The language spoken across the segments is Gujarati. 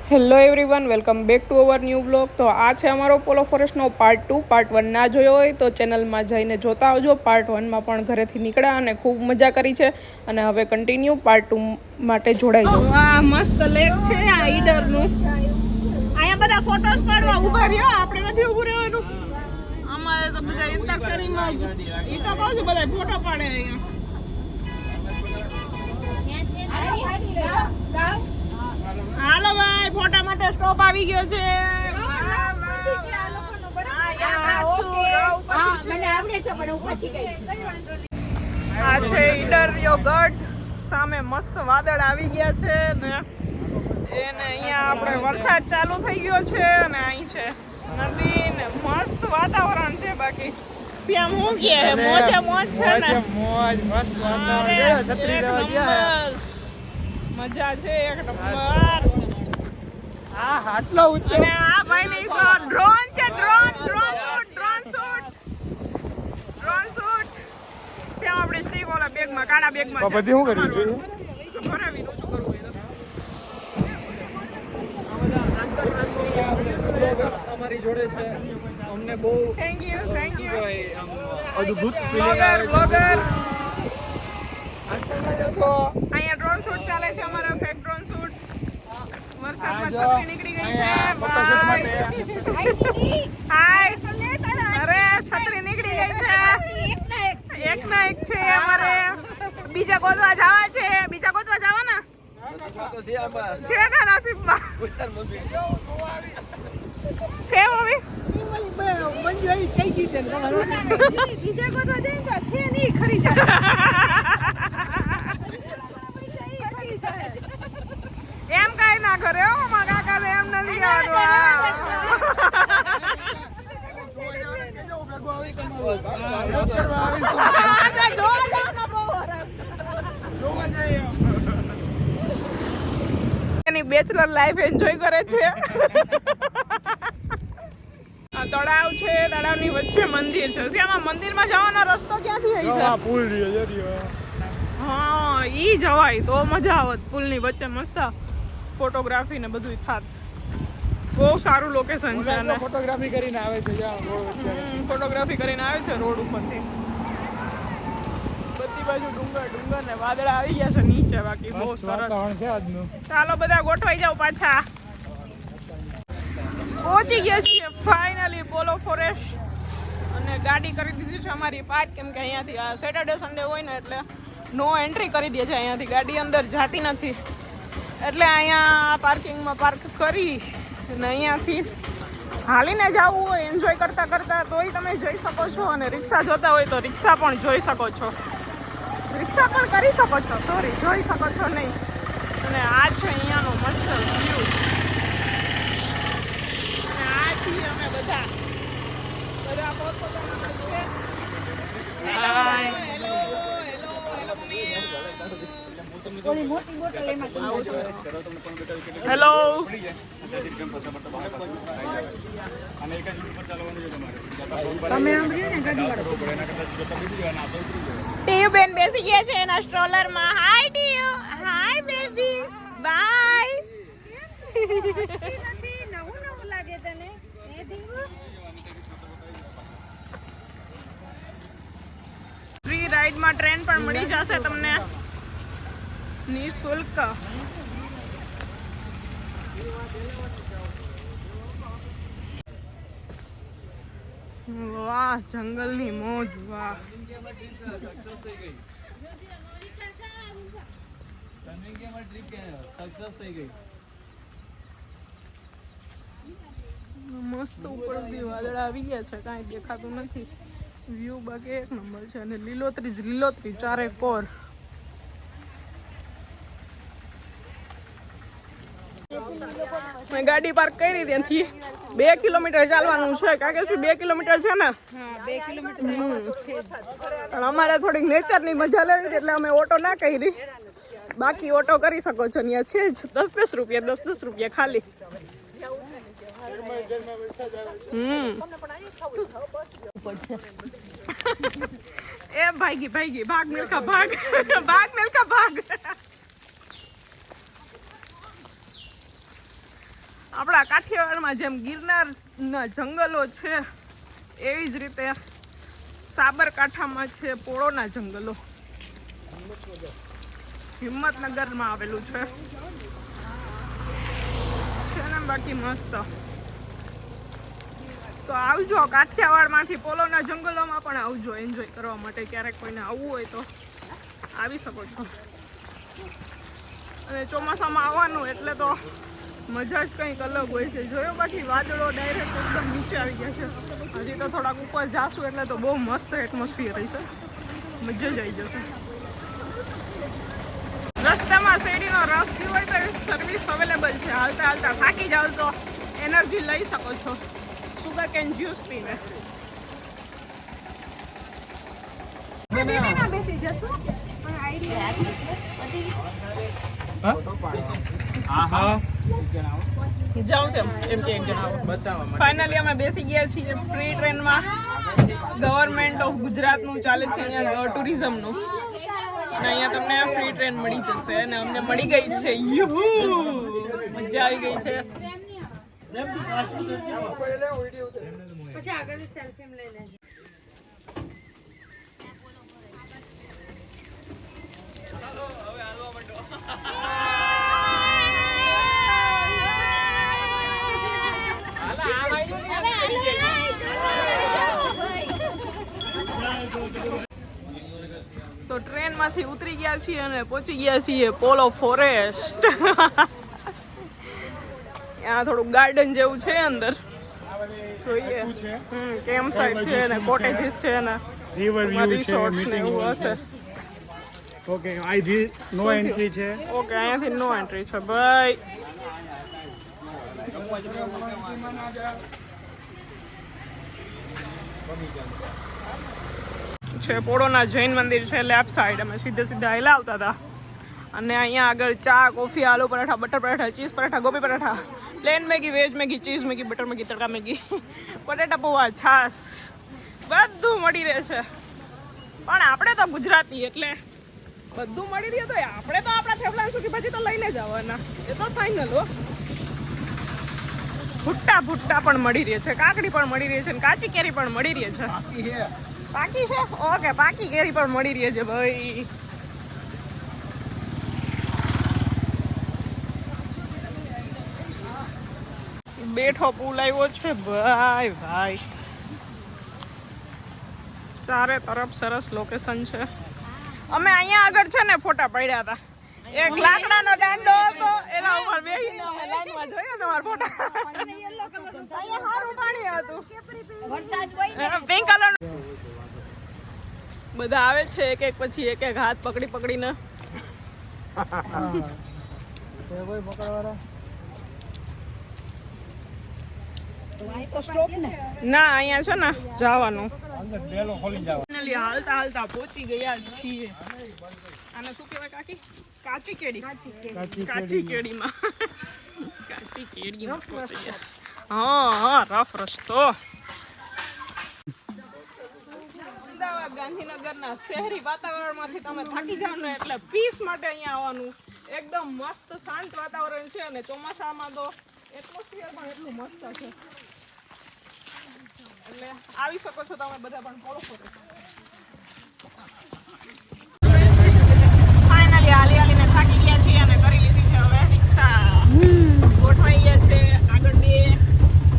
Hello everyone, welcome back to our new blog. તો આ છે અમારો પોલો ફોરેસ્ટનો પાર્ટ 2. પાર્ટ 1 ના જોયો હોય તો ચેનલમાં જઈને જોતા આવજો. પાર્ટ 1માં પણ ઘરેથી નીકળ્યા અને ખૂબ મજા કરી છે અને હવે કન્ટિન્યુ પાર્ટ 2 માટે જોડાઈ જાઓ. આ મસ્ત લેક છે આ ઈડરનું. અહીંયા બધા ફોટોસ પાડવા ઊભા રહ્યો, આપણે નથી ઊભું રહેવાનું. અમારે તો બધા ઇન્તાક્ષરીમાં જ ઈ તો કહું છું બધા ફોટો પાડે અહીંયા. હાલો ભાઈ, ફોટા માટે સ્ટોપ આવી ગયો છે. આ છે ઈડરિયો ગઢ. સામે મસ્ત વાદળ આવી ગયા છે ને એને અહીંયા આપણે વરસાદ ચાલુ થઈ ગયો છે અને અહીં છે નદી ને મસ્ત વાતાવરણ છે. બાકી શ્યામ હું કે મોજે મોજ છે ને, મોજ મસ્ત વાતાવરણ, છત્રી લેવા ગયા, મજા છે એક નંબર. આ આટલો ઊંચો અને આ ભાઈ ની તો ડ્રોન છે. ડ્રોન શૂટ છે. આપણે સ્ટીક ઓલા બેગમાં, કાળા બેગમાં છે. બધી શું કરવી જોઈએ? ભરાવીને ઊંચું કરવું. અમારી જોડે છે. અમને બહુ થેન્ક યુ અદ્ભુત બ્લોગર. અહીંયા ડ્રોન શૂટ ચાલે છે અમારા. Fake drone shoot. વરસાદમાં છત્રી નીકળી ગઈ છે. હાય. અરે છત્રી નીકળી ગઈ છે. એક ના એક છે અમારે. બીજા ગોતવા જવા છે. બીજા ગોતવા જવાના છે ને નસીબમાં છે મમ્મી. એમ કઈ ના કરે હો મારા કાકા, એમ નથી એની બેચલર લાઈફ એન્જોય કરે છે. આ તળાવ છે, તળાવની વચ્ચે મંદિર છે. આમાં મંદિરમાં જવાનો રસ્તો ક્યાંથી આવી છે? પુલ રહ્યો. હા, ઈ જવાય તો મજા આવત. પુલની વચ્ચે મસ્ત ફોટોગ્રાફી ને બધું થાત. બહુ સારું લોકેશન છે અને ફોટોગ્રાફી કરીને આવે છે. ફોટોગ્રાફી કરીને આવે છે રોડ ઉપરથી. બધી બાજુ ડુંગર ને વાદળા આવી ગયા છે નીચે. બાકી બહુ સરસ છે આજનું. ચાલો બધા ગોઠવાઈ જાવ પાછા. પહોંચી ગયા છીએ ફાઇનલી પોલો ફોરેસ્ટ અને ગાડી કરી દીધી છે અમારી પાર્ક. કેમ કે અહીંયાથી સેટરડે સન્ડે હોય ને એટલે નો એન્ટ્રી કરી દે છે. અહીંયાથી ગાડી અંદર જાતી નથી એટલે અહીંયા પાર્કિંગમાં પાર્ક કરી અને અહીંયાથી હાલીને જવું હોય એન્જોય કરતાં કરતાં તોય તમે જઈ શકો છો. અને રિક્ષા જોતા હોય તો રિક્ષા પણ જોઈ શકો છો. રિક્ષા પણ કરી શકો છો, સોરી જોઈ શકો છો નહીં. અને આ છે અહીંયાનો મસ્ત વ્યૂ. અને આ છીએ અમે બધા હેલો. ટીયુ બેન બેસી ગયા છે એના સ્ટ્રોલરમાં. હાય ટીયુ. Hi baby. બાય. નવું લાગે તને? ફ્રી રાઈડમાં ટ્રેન પણ મળી જશે તમને નિઃશુલ્ક. વાહ, જંગલની મોજ. વાહ, મસ્ત ઉપરથી વાદળ આવી ગયા છે. કાંઈ દેખાતું નથી. વ્યૂ બાકી એક નંબર છે અને લીલોતરી જ લીલોતરી ચારે કોર. મેં ગાડી પાર્ક કરી ત્યાંથી 2 કિલોમીટર ચાલવાનું છે. કારણ કે 2 કિલોમીટર છે ને. પણ અમારે થોડીક નેચરની મજા લેવી હતી એટલે અમે ઓટો ના કરી. બાકી ઓટો કરી શકો છો. ત્યાં છે જ 10-10 રૂપિયા, 10-10 રૂપિયા ખાલી. એ ભાગી ભાગ મિલ્કા ભાગ. ભાગ મિલ્કા ભાગ. આપણા કાઠિયાવાડમાં જેમ ગિરનારના જંગલો છે એવી જ રીતે સાબરકાંઠામાં છે પોળોના જંગલો. હિંમતનગરમાં આવેલું છે ને બાકી મસ્ત. તો આવજો કાઠિયાવાડમાંથી પોલોના જંગલોમાં પણ આવજો એન્જોય કરવા માટે. ક્યારેક કોઈને આવવું હોય તો આવી શકો છો. અને ચોમાસામાં આવવાનું એટલે તો મજા જ કંઈક અલગ હોય છે. જોયો બાકી વાદળો ડાયરેક્ટ એકદમ નીચે આવી ગયા છે. હજી તો થોડાક ઉપર જાશું એટલે તો બહુ મસ્ત એટમોસ્ફિયર રહેશે. મજા જ આવી જશે. રસ્તામાં શેરડીનો રસ પીવો હોય તો સર્વિસ અવેલેબલ છે. હાલતા હાલતા થાકી જાવ તો એનર્જી લઈ શકો છો સુગર કેન જ્યુસ પીને. જાઉં છે એમ કે એક જણા ફાઇનલી અમે બેસી ગયા છીએ ફ્રી ટ્રેનમાં. ગવર્મેન્ટ ઓફ ગુજરાતનું ચાલે છે અહીંયા ટુરિઝમનું. અને અહીંયા તમને ફ્રી ટ્રેન મળી જશે અને અમને મળી ગઈ છે. યુહુ મજા આવી ગઈ છે. પછી આગળ સેલ્ફી લઈ લેજો. તો ટ્રેનમાંથી ઉતરી ગયા છીએ અને પહોંચી ગયા છીએ પોલો ફોરેસ્ટ. ત્યાં થોડું ગાર્ડન જેવું છે અંદર. જોઈએ કેમ્પ સાઇટ છે ને કોટેજીસ છે ને રિવર વ્યૂ છે, રિસોર્ટ્સ ને એવું હશે. ઓકે અહીંથી નો એન્ટ્રી છે. ઓકે અહીંયાથી નો એન્ટ્રી છે ભાઈ. છે પોળોના જૈન મંદિર છે લેફ્ટ સાઈડ. અમે સીધે સીધા હેલા આવતા હતા અને અહીંયા આગળ ચા, coffee, aloo paratha, butter paratha, cheese paratha, gobi paratha, plain Maggi, veg Maggi, cheese Maggi, butter Maggi, tadka Maggi, બટેટા પૌવા, છાસ બધું મળી રહે છે. પણ આપણે તો ગુજરાતી એટલે બધું મળી રહે તો આપણે તો આપણા થેપલા સુકી ભાજી તો લઈને જ આવવાના. એ તો ફાઇનલ હો. ભુટ્ટા પણ મળી રહે છે, કાકડી પણ મળી રહી છે અને કાચી કેરી પણ મળી રહી છે. પાકી છે? ઓકે પાકી કેરી પણ મળી રહી છે ભાઈ. બેઠો પુલ આવ્યો છે ભાઈ. ચારે તરફ સરસ લોકેશન છે. અમે અહીંયા આગળ છે ને ફોટા પડ્યા હતા. એક લાકડાનો દાંડો હતો એના ઉપર બેસીને અમે લાઈનમાં જોયા તમારા ફોટા. અહીંયા સારું પાણી હતું. પિંક કલર બધા આવે છે એક એક પછી એક એક હાથ પકડીને. ના અહીંયા છે ને જવાનું. હાલતા હાલતા પહોંચી ગયા છીએ. આને શું કહેવાય કાકી? કાચી કેડી. કાચી કેડીમાં પહોંચી ગયા. હા રફ રસ્તો. અમદાવાદ ગાંધીનગરના શહેરી વાતાવરણમાંથી તમે થાકી જાવ ને એટલે પીસ માટે અહીંયા આવવાનું. એકદમ મસ્ત શાંત વાતાવરણ છે અને ચોમાસામાં તો એટમોસ્ફિયર પણ એટલું મસ્ત છે એટલે આવી શકો છો તમે બધા પણ પોળો ફોરેસ્ટ. ફાઇનલી હાલીને થાકી ગયા છીએ અને કરી લીધી છે હવે રિક્ષા. ગોઠવાઈ ગયા છે આગળ 2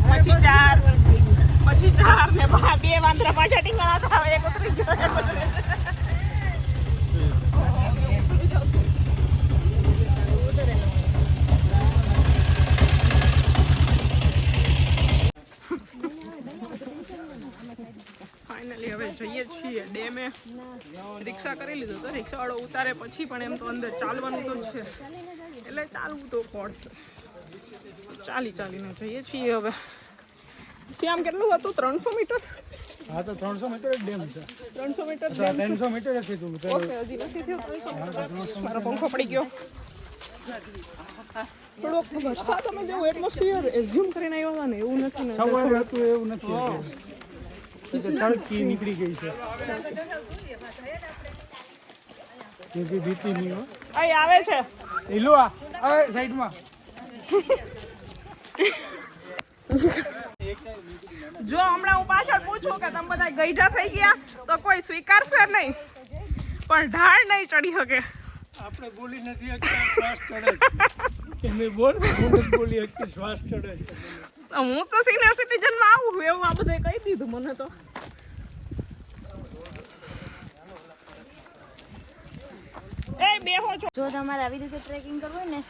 પછી 4 પછી 4 ને 2 વાંદરા પાછા ટીંગાણા હતા. હવે એક ઉતરી ગયો. ફાઇનલી હવે જઈએ છીએ ડેમે. રિક્ષા કરી લીધું તો રિક્ષાવાળો ઉતારે પછી પણ એમ તો અંદર ચાલવાનું તો છે એટલે ચાલવું તો પડશે. ચાલીને જઈએ છીએ હવે. શ્યામ કેટલું હતું? 300 મીટર? હા તો 300 મીટર જ ડેમ છે. 300 મીટર? 300 મીટર જ કીધું. ઓકે હજી નથી થયો 300 મીટર. મારો પંખો પડી ગયો. થોડોક વરસાદ અમે જેવું એટમોસ્ફિયર એઝ્યુમ કરીને આવ્યા ને એવું નથી ને. સવારે હતું એવું નથી. તડકી નીકળી ગઈ છે. એથી ભીતી નહીં હો. અહીં આવે છે. લો આ સાઈડમાં. શું કે તમે બધા ગઈઢા થઈ ગયા તો કોઈ સ્વીકારશે નહીં, પણ ઢાળ નહીં ચડી શકે. આપણે બોલી નથી શકતા, શ્વાસ ચડે કે મેં બોલ હું નથી બોલી શકતી, શ્વાસ ચડે. હું તો સિનિયર સિટીઝનમાં આવું છું એવું આ બધે કહી દીધું મને તો. એ બેહો છો. જો તમારે આવી રીતે ટ્રેકિંગ કરવું હોય ને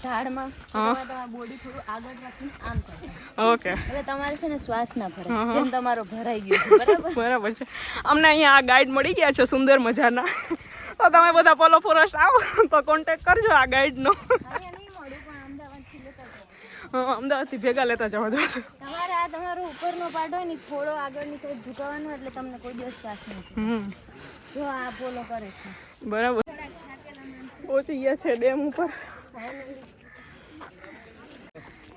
ઝાડમાં, તમારે બોડી થોડું આગળ રાખીને આમ કરવું. ઓકે, એટલે તમારે છે ને શ્વાસ ના ભરાય, જેમ તમારો ભરાઈ ગયો છે. બરાબર બરાબર છે. અમને અહીંયા આ ગાઈડ મળી ગયા છે સુંદર મજાના, તો તમે બધા પોલો ફોરેસ્ટ આવો તો કોન્ટેક્ટ કરજો આ ગાઈડનો. અહીંયા નહીં મળ્યું પણ અમદાવાદથી લેતા જાઓ. અમદાવાદથી ભેગા લેતા જવા જશે. તમારે આ તમારો ઉપરનો પાર્ટ હોય ને થોડો આગળની સાઈડ ઝુકાવવાનો, એટલે તમને કોઈ દિવસ શ્વાસ નહીં થાય. જો આ પોલો કરે છે. બરાબર. પહોંચી ગયા છે ડેમ ઉપર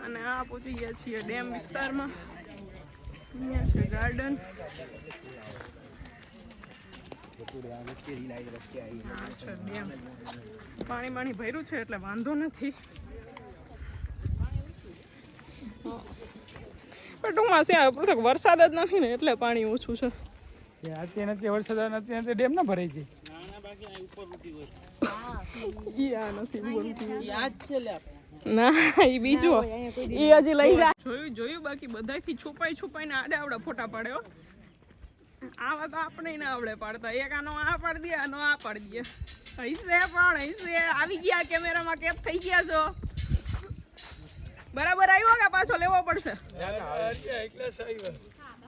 અને આ પહોંચી ગયા છીએ ડેમ વિસ્તારમાં. અહીંયા છે ગાર્ડન. આ છે ડેમ. પાણી ભર્યું છે એટલે વાંધો નથી, પણ ટૂંકમાં છે વરસાદ જ નથી ને એટલે પાણી ઓછું છે. અત્યારે વરસાદ નથી, ડેમ ના ભરાઈ જાય. ના ઈ બીજો ઈ હજી લઈ જા. જોયું બાકી બધાથી છુપાઈને આડે આવડે ફોટા પાડ્યો. આવા તો આપણે ના આવડે પાડતા. એક આનો આ પાડી દે, આનો આ પાડી દે. હૈસે આવી ગયા કેમેરામાં કેદ થઈ ગયા છો. બરાબર આવ્યો કે પાછો લેવો પડશે?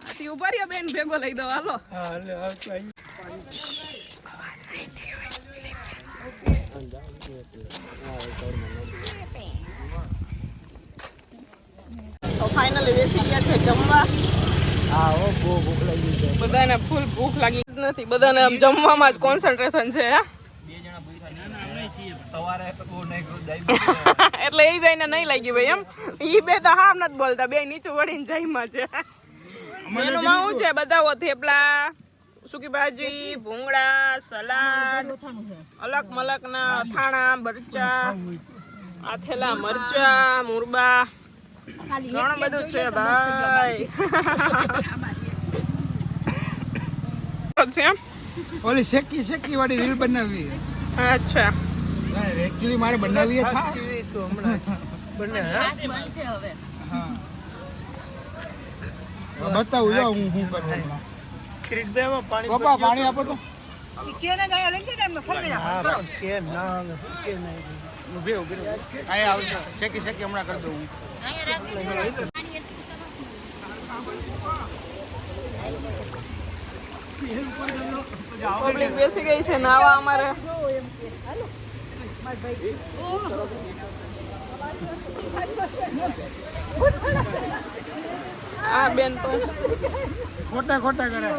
આથી ઉભા રહ્યો બેન, ભેગો લઈ દો. હાલો. તો ફાઇનલી બેસી ગયા છે જમવા. બધાને ફૂલ ભૂખ લાગી નથી, બધાને આમ જમવામાં જ કોન્સન્ટ્રેશન છે. એટલે એ બે ને નહીં લાગી ભાઈ એમ. ઈ બે તો હામ નથી બોલતા, બે નીચે વળીને જઈમાં છે. મેનુમાં શું છે? બધા થેપલા, સૂકી ભાજી, ભૂંગળા, સલાડ, અલગ મલકના અથાણા, મરચા, આથેલા મરચા, મુરબા, ઘણું બધું છે ભાઈ. ઓલી શેકી વાળી રીલ બનાવી. અચ્છા, એકચ્યુઅલી મારે બનાવી છે તો હમણાં શ્વાસ બનશે હવે. હા બતાવું જો હું શું કરું. પપ્પા પાણી આપો તો. શેકી હમણાં કરી દઉં. પબ્લિક બેસી ગઈ છે નાવા અમારે. આ બેન તો ખોટા કરે.